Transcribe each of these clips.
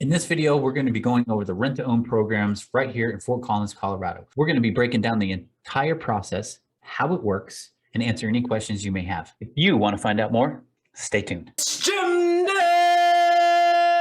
In this video, we're going to be going over the rent-to-own programs right here in Fort Collins, Colorado. We're going to be breaking down the entire process, how it works, and answer any questions you may have. If you want to find out more, stay tuned.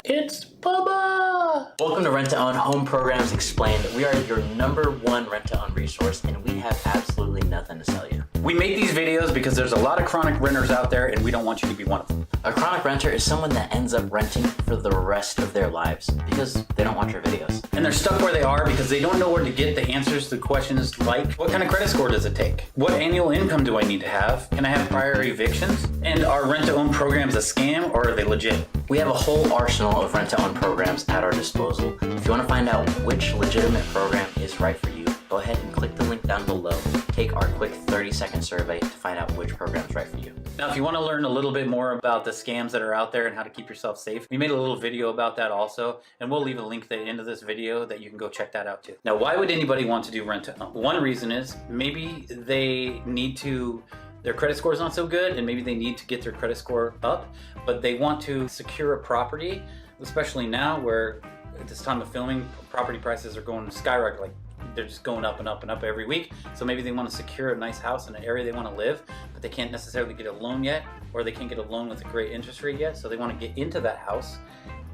It's Bubba! Welcome to Rent-to-Own Home Programs Explained. We are your #1 rent-to-own resource, and we have absolutely nothing to sell you. We make these videos because there's a lot of chronic renters out there, and we don't want you to be one of them. A chronic renter is someone that ends up renting for the rest of their lives because they don't watch our videos. And they're stuck where they are because they don't know where to get the answers to questions like, what kind of credit score does it take? What annual income do I need to have? Can I have prior evictions? And are rent-to-own programs a scam or are they legit? We have a whole arsenal of rent-to-own programs at our disposal. If you want to find out which legitimate program is right for you, go ahead and click the link down below. Take our quick 30-second survey to find out which program is right for you. Now, if you want to learn a little bit more about the scams that are out there and how to keep yourself safe, we made a little video about that also, and we'll leave a link at the end of this video that you can go check that out too. Now, why would anybody want to do rent-to-own? One reason is maybe they need to their credit score is not so good and maybe they need to get their credit score up, but they want to secure a property, especially now where at this time of filming, property prices are going skyrocket, like they're just going up and up and up every week. So maybe they want to secure a nice house in an area they want to live, but they can't necessarily get a loan yet, or they can't get a loan with a great interest rate yet. So they want to get into that house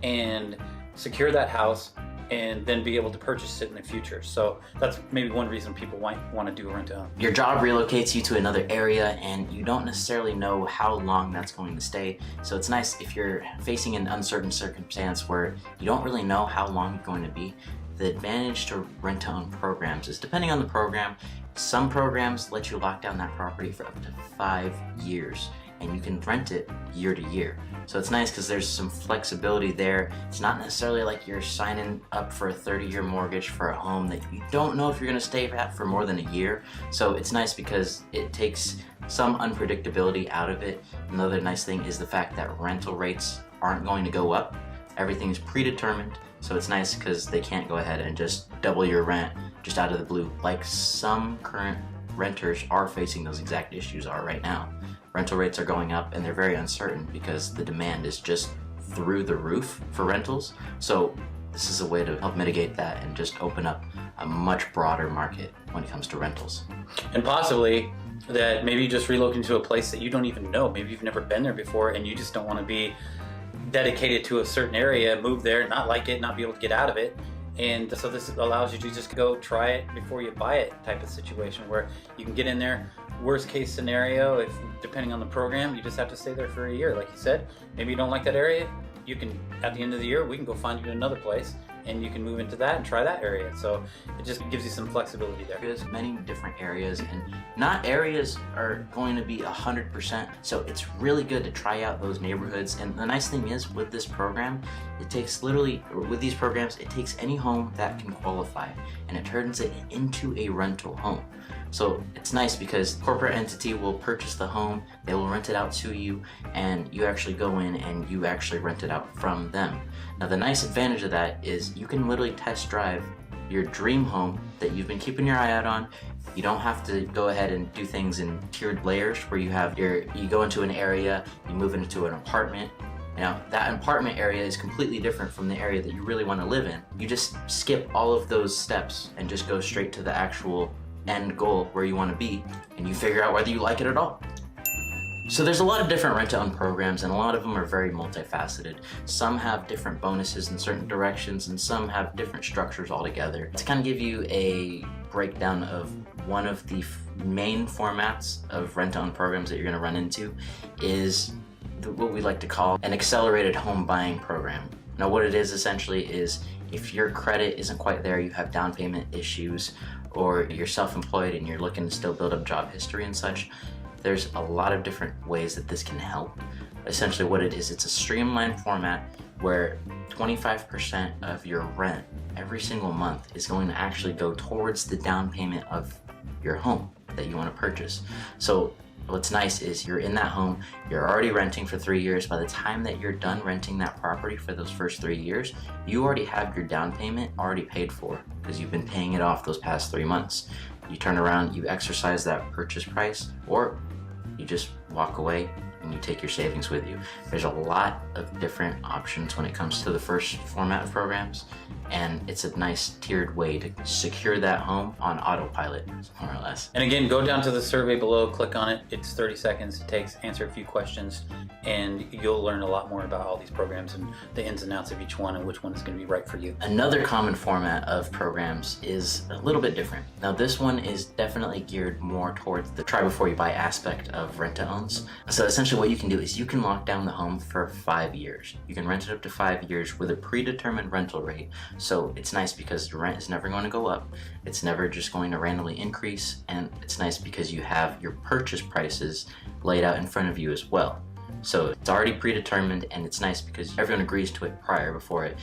and secure that house and then be able to purchase it in the future. So that's maybe one reason people might want to do a rent-to-own. Your job relocates you to another area and you don't necessarily know how long that's going to stay. So it's nice if you're facing an uncertain circumstance where you don't really know how long you're going to be. The advantage to rent-to-own programs is, depending on the program, some programs let you lock down that property for up to 5 years and you can rent it year to year. So it's nice because there's some flexibility there. It's not necessarily like you're signing up for a 30-year mortgage for a home that you don't know if you're gonna stay at for more than a year. So it's nice because it takes some unpredictability out of it. Another nice thing is the fact that rental rates aren't going to go up. Everything's predetermined. So it's nice because they can't go ahead and just double your rent just out of the blue, like some current renters are facing those exact issues are right now. Rental rates are going up and they're very uncertain because the demand is just through the roof for rentals. So this is a way to help mitigate that and just open up a much broader market when it comes to rentals. And possibly that maybe you just relocate to a place that you don't even know. Maybe you've never been there before and you just don't want to be dedicated to a certain area, move there, not like it, not be able to get out of it. And so this allows you to just go try it before you buy it type of situation where you can get in there. Worst case scenario, if depending on the program, you just have to stay there for a year. Like you said, maybe you don't like that area, you can, at the end of the year, we can go find you another place and you can move into that and try that area. So it just gives you some flexibility there. There's many different areas and not areas are going to be 100%. So it's really good to try out those neighborhoods. And the nice thing is with this program, it takes literally, with these programs, it takes any home that can qualify and it turns it into a rental home. So it's nice because the corporate entity will purchase the home, they will rent it out to you, and you actually go in and you actually rent it out from them. Now the nice advantage of that is you can literally test drive your dream home that you've been keeping your eye out on. You don't have to go ahead and do things in tiered layers where you have you go into an area, you move into an apartment. Now that apartment area is completely different from the area that you really want to live in. You just skip all of those steps and just go straight to the actual end goal where you want to be, and you figure out whether you like it at all. So there's a lot of different rent-to-own programs and a lot of them are very multifaceted. Some have different bonuses in certain directions and some have different structures altogether. To kind of give you a breakdown of one of the main formats of rent-to-own programs that you're going to run into is what we like to call an accelerated home buying program. Now what it is essentially is if your credit isn't quite there, you have down payment issues, or you're self-employed and you're looking to still build up job history and such, there's a lot of different ways that this can help. Essentially what it is, it's a streamlined format where 25% of your rent every single month is going to actually go towards the down payment of your home that you want to purchase. So what's nice is you're in that home, you're already renting for 3 years. By the time that you're done renting that property for those first 3 years, you already have your down payment already paid for because you've been paying it off those past 3 months. You turn around, you exercise that purchase price, or you just walk away and and you take your savings with you. There's a lot of different options when it comes to the first format of programs, and it's a nice tiered way to secure that home on autopilot, more or less. And again, go down to the survey below, click on it. It's 30 seconds. It takes, answer a few questions, and you'll learn a lot more about all these programs and the ins and outs of each one and which one is going to be right for you. Another common format of programs is a little bit different. Now this one is definitely geared more towards the try before you buy aspect of rent-to-owns. So essentially what you can do is you can lock down the home for 5 years. You can rent it up to 5 years with a predetermined rental rate. So it's nice because the rent is never going to go up. It's never just going to randomly increase, and it's nice because you have your purchase prices laid out in front of you as well. So it's already predetermined, and it's nice because everyone agrees to it prior before it.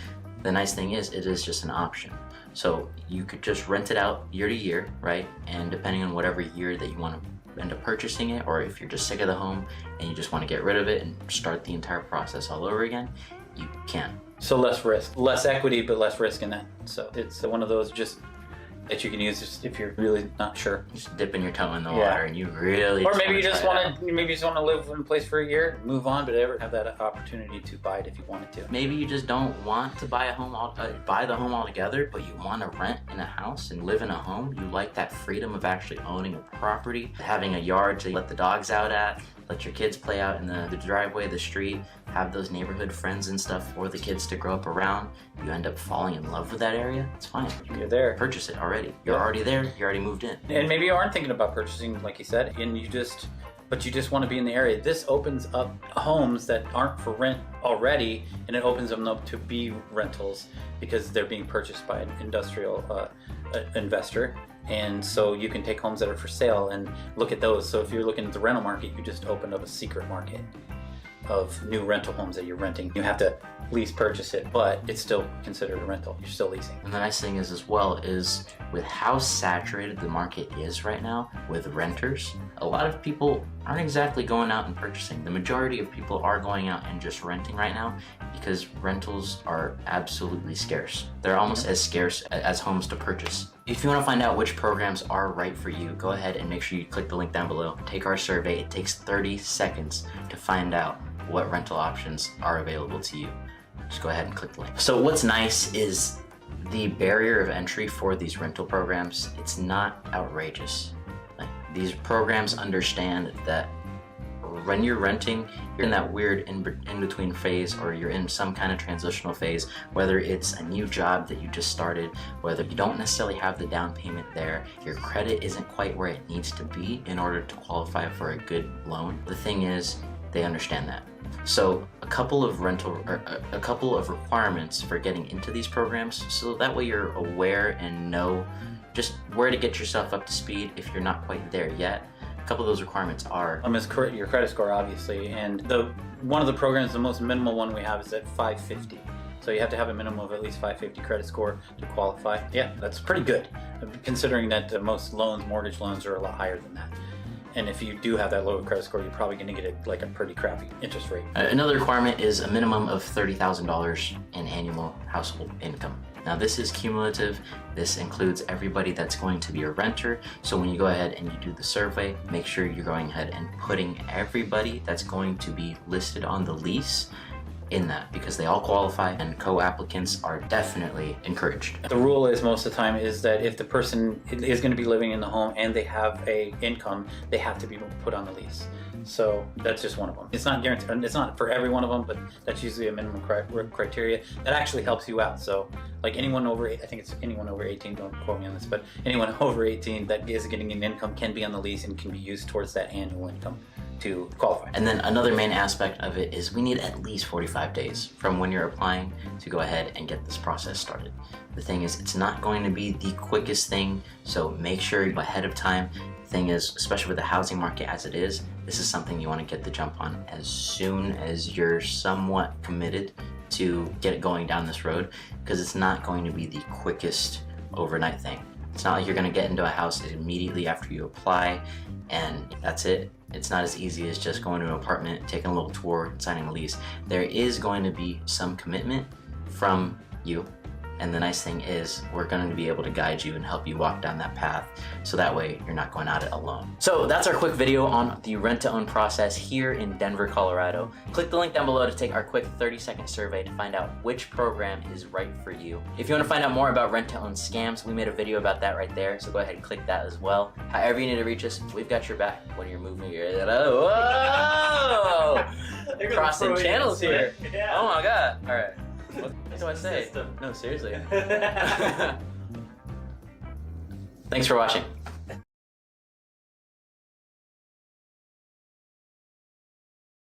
The nice thing is it is just an option. So you could just rent it out year to year, right? And depending on whatever year that you want to end up purchasing it, or if you're just sick of the home and you just want to get rid of it and start the entire process all over again, you can. So less risk, less equity, but less risk in that. So it's one of those just that you can use just if you're really not sure. Just dipping your toe in the water and you really or maybe you just want to live in a place for a year, move on, but ever have that opportunity to buy it if you wanted to. Maybe you just don't want to buy a home, buy the home altogether, but you want to rent in a house and live in a home. You like that freedom of actually owning a property, having a yard to let the dogs out at, let your kids play out in the driveway, the street, have those neighborhood friends and stuff for the kids to grow up around. You end up falling in love with that area, it's fine. You're there. Purchase it already. You're already there, you already moved in. And maybe you aren't thinking about purchasing, like you said, and but you just want to be in the area. This opens up homes that aren't for rent already, and it opens them up to be rentals because they're being purchased by an industrial investor. And so you can take homes that are for sale and look at those. So if you're looking at the rental market, you just opened up a secret market of new rental homes that you're renting. You have to lease purchase it, but it's still considered a rental. You're still leasing. And the nice thing is as well is with how saturated the market is right now with renters, a lot of people aren't exactly going out and purchasing. The majority of people are going out and just renting right now because rentals are absolutely scarce. They're almost as scarce as homes to purchase. If you want to find out which programs are right for you, go ahead and make sure you click the link down below. Take our survey. It takes 30 seconds to find out what rental options are available to you. Just go ahead and click the link. So what's nice is the barrier of entry for these rental programs, it's not outrageous. Like, these programs understand that when you're renting, you're in that weird in-between phase, or you're in some kind of transitional phase, whether it's a new job that you just started, whether you don't necessarily have the down payment there, your credit isn't quite where it needs to be in order to qualify for a good loan. The thing is, they understand that. So a couple of requirements for getting into these programs, so that way you're aware and know just where to get yourself up to speed if you're not quite there yet. A couple of those requirements are your credit score, obviously, and one of the programs, the most minimal one we have, is at 550. So you have to have a minimum of at least 550 credit score to qualify. Yeah, that's pretty good, considering that most mortgage loans are a lot higher than that. And if you do have that low credit score, you're probably going to get a pretty crappy interest rate. Another requirement is a minimum of $30,000 in annual household income. Now this is cumulative. This includes everybody that's going to be a renter. So when you go ahead and you do the survey, make sure you're going ahead and putting everybody that's going to be listed on the lease in that, because they all qualify, and co-applicants are definitely encouraged. The rule is most of the time is that if the person is going to be living in the home and they have a income, they have to be put on the lease. So that's just one of them. It's not guaranteed, it's not for every one of them, but that's usually a minimum criteria that actually helps you out. So like anyone over, I think it's anyone over 18, don't quote me on this, but anyone over 18 that is getting an income can be on the lease and can be used towards that annual income to qualify. And then another main aspect of it is we need at least 45 days from when you're applying to go ahead and get this process started. The thing is, it's not going to be the quickest thing, so make sure you're ahead of time. The thing is, especially with the housing market as it is, this is something you want to get the jump on as soon as you're somewhat committed to get it going down this road, because it's not going to be the quickest overnight thing. It's not like you're going to get into a house immediately after you apply and that's it. It's not as easy as just going to an apartment, taking a little tour, and signing a lease. There is going to be some commitment from you And the nice thing is we're going to be able to guide you and help you walk down that path, so that way you're not going at it alone. So that's our quick video on the rent-to-own process here in Denver, Colorado. Click the link down below to take our quick 30-second survey to find out which program is right for you. If you want to find out more about rent-to-own scams, we made a video about that right there, so go ahead and click that as well. However you need to reach us, we've got your back when you're moving your... Whoa! Crossing channels here. Yeah. Oh my god. All right. What do I say? No, seriously. Thanks for watching.